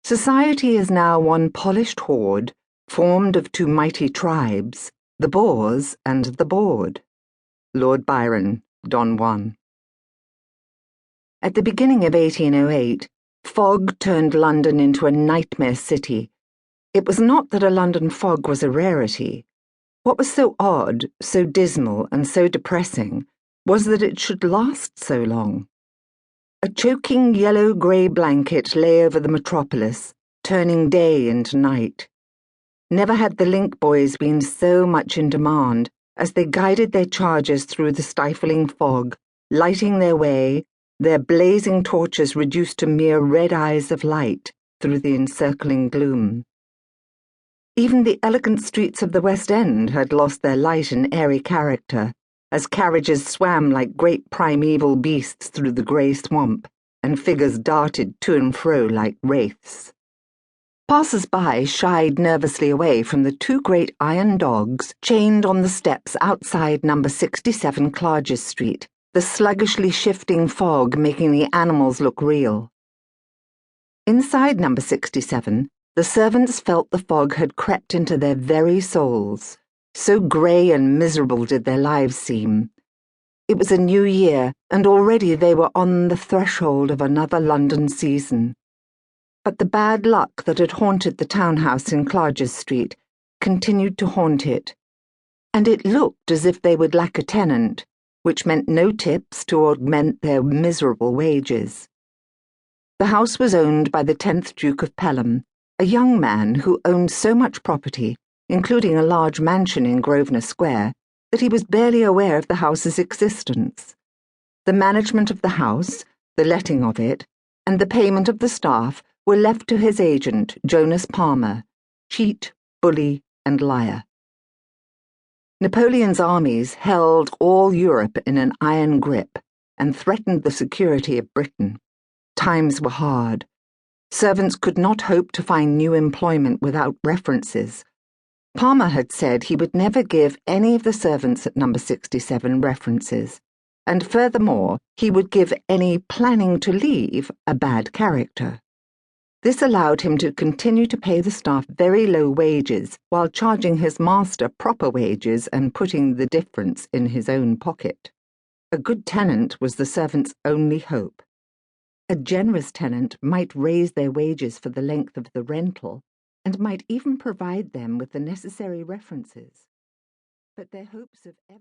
Society is now one polished horde, formed of two mighty tribes, the Boers and the Bored. Lord Byron, Don Juan. At the beginning of 1808, fog turned London into a nightmare city. It was not that a London fog was a rarity. What was so odd, so dismal, and so depressing was that it should last so long. A choking yellow-grey blanket lay over the metropolis, turning day into night. Never had the link boys been so much in demand as they guided their charges through the stifling fog, lighting their way, their blazing torches reduced to mere red eyes of light through the encircling gloom. Even the elegant streets of the West End had lost their light and airy character, as carriages swam like great primeval beasts through the grey swamp, and figures darted to and fro like wraiths. Passers-by shied nervously away from the two great iron dogs chained on the steps outside number 67 Clarges Street, the sluggishly shifting fog making the animals look real. Inside number 67, the servants felt the fog had crept into their very souls. So grey and miserable did their lives seem. It was a new year, and already they were on the threshold of another London season. But the bad luck that had haunted the townhouse in Clarges Street continued to haunt it, and it looked as if they would lack a tenant, which meant no tips to augment their miserable wages. The house was owned by the 10th Duke of Pelham, a young man who owned so much property, including a large mansion in Grosvenor Square, that he was barely aware of the house's existence. The management of the house, the letting of it, and the payment of the staff were left to his agent, Jonas Palmer, cheat, bully, and liar. Napoleon's armies held all Europe in an iron grip and threatened the security of Britain. Times were hard. Servants could not hope to find new employment without references. Palmer had said he would never give any of the servants at number 67 references, and furthermore, he would give any planning to leave a bad character. This allowed him to continue to pay the staff very low wages while charging his master proper wages and putting the difference in his own pocket. A good tenant was the servants' only hope. A generous tenant might raise their wages for the length of the rental, and might even provide them with the necessary references. But their hopes of ever